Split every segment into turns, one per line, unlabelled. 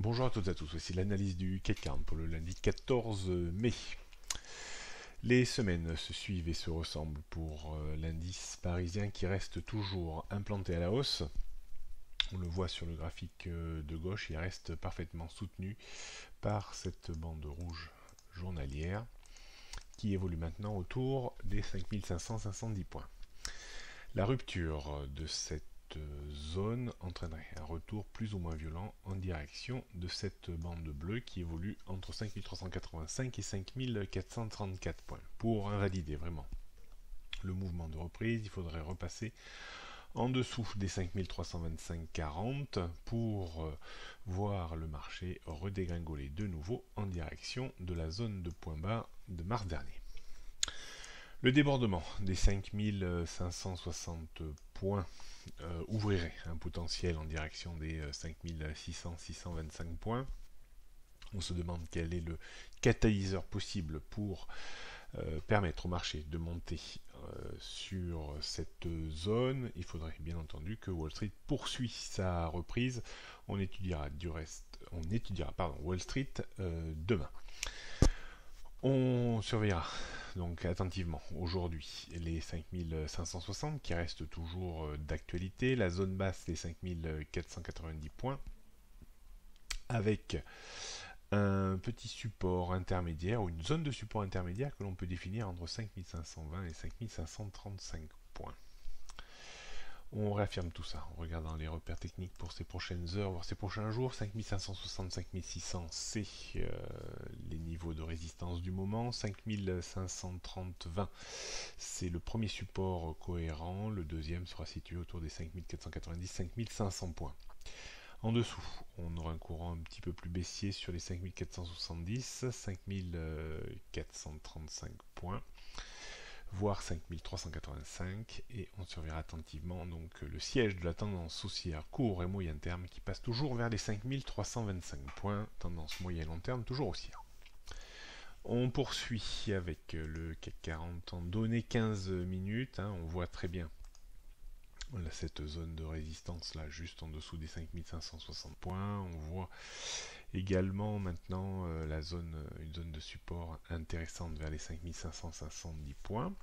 Bonjour à toutes et à tous, voici l'analyse du CAC 40 pour le lundi 14 mai. Les semaines se suivent et se ressemblent pour l'indice parisien qui reste toujours implanté à la hausse. On le voit sur le graphique de gauche, il reste parfaitement soutenu par cette bande rouge journalière qui évolue maintenant autour des 5500-510 points. La rupture de cette zone entraînerait un retour plus ou moins violent en direction de cette bande bleue qui évolue entre 5385 et 5434 points. Pour invalider vraiment le mouvement de reprise, il faudrait repasser en dessous des 5325,40 pour voir le marché redégringoler de nouveau en direction de la zone de point bas de mars dernier. Le débordement des 5560 points ouvrirait un potentiel en direction des 5600-625 points. On se demande quel est le catalyseur possible pour permettre au marché de monter sur cette zone. Il faudrait bien entendu que Wall Street poursuit sa reprise. On étudiera Wall Street demain. On surveillera donc attentivement aujourd'hui les 5560 qui restent toujours d'actualité, la zone basse les 5490 points avec un petit support intermédiaire ou une zone de support intermédiaire que l'on peut définir entre 5520 et 5535 points. On réaffirme tout ça en regardant les repères techniques pour ces prochaines heures, voire ces prochains jours. 5560, 5600, c'est les niveaux de résistance du moment. 5530, 20, c'est le premier support cohérent. Le deuxième sera situé autour des 5490, 5500 points. En dessous, on aura un courant un petit peu plus baissier sur les 5470, 5435 points, voire 5385, et on surveillera attentivement donc le siège de la tendance haussière court et moyen terme qui passe toujours vers les 5325 points, tendance moyen long terme toujours haussière. On poursuit avec le CAC 40 en données 15 minutes, on voit très bien cette zone de résistance là juste en dessous des 5560 points. On voit également maintenant une zone de support intéressante vers les 5570 points.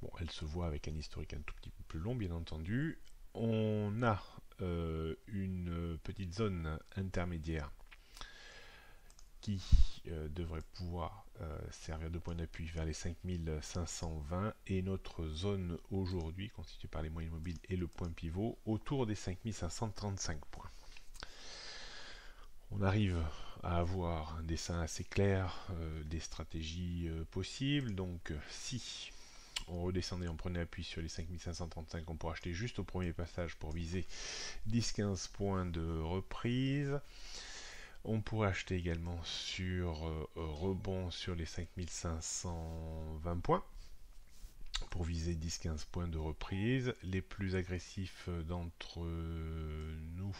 Bon, elle se voit avec un historique un tout petit peu plus long, bien entendu. On a une petite zone intermédiaire qui devrait pouvoir servir de point d'appui vers les 5520 et notre zone aujourd'hui constituée par les moyennes mobiles et le point pivot autour des 5535 points. On arrive à avoir un dessin assez clair des stratégies possibles. Donc si on redescendait, on prenait appui sur les 5535, on pourrait acheter juste au premier passage pour viser 10-15 points de reprise. On pourrait acheter également sur rebond sur les 5520 points pour viser 10-15 points de reprise. Les plus agressifs d'entre nous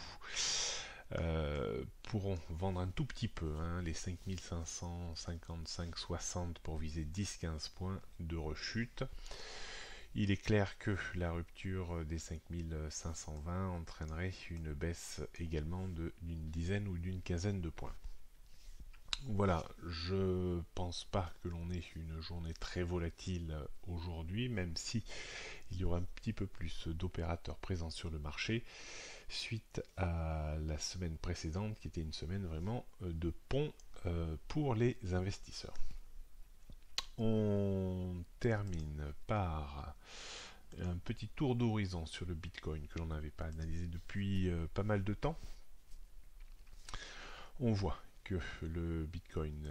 pourront vendre un tout petit peu, les 5555-60 pour viser 10-15 points de rechute. Il est clair que la rupture des 5520 entraînerait une baisse également d'une dizaine ou d'une quinzaine de points. Voilà, je pense pas que l'on ait une journée très volatile aujourd'hui, même si il y aura un petit peu plus d'opérateurs présents sur le marché suite à la semaine précédente qui était une semaine vraiment de pont pour les investisseurs. On termine par un petit tour d'horizon sur le Bitcoin que l'on n'avait pas analysé depuis pas mal de temps. On voit que le Bitcoin,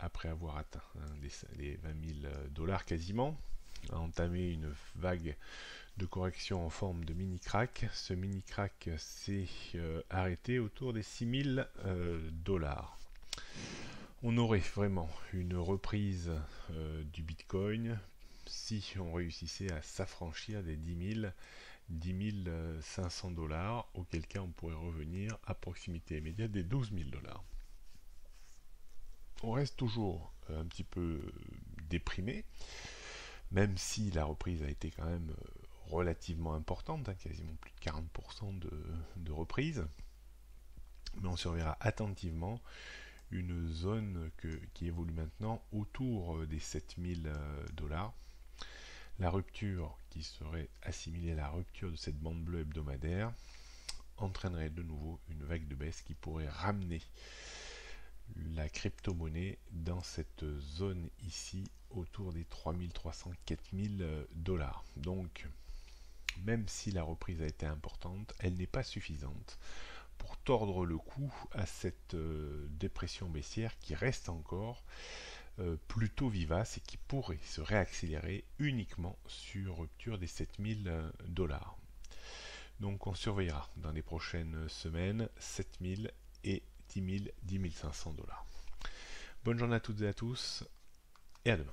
après avoir atteint les 20 000 $ quasiment, a entamé une vague de correction en forme de mini crack. Ce mini crack s'est arrêté autour des 6 000 $. On aurait vraiment une reprise du Bitcoin si on réussissait à s'affranchir des 10 500 $, auquel cas on pourrait revenir à proximité immédiate des 12 000 $. On reste toujours un petit peu déprimé, même si la reprise a été quand même relativement importante, quasiment plus de 40% de reprise. mais on surveillera attentivement une zone qui évolue maintenant autour des 7000 dollars. La rupture qui serait assimilée à la rupture de cette bande bleue hebdomadaire entraînerait de nouveau une vague de baisse qui pourrait ramener la crypto-monnaie dans cette zone ici autour des 3300-4000 dollars. Donc, même si la reprise a été importante, elle n'est pas suffisante pour tordre le cou à cette dépression baissière qui reste encore plutôt vivace et qui pourrait se réaccélérer uniquement sur rupture des 7000 dollars. Donc on surveillera dans les prochaines semaines 7000 et 10 000, 10 500 dollars. Bonne journée à toutes et à tous et à demain.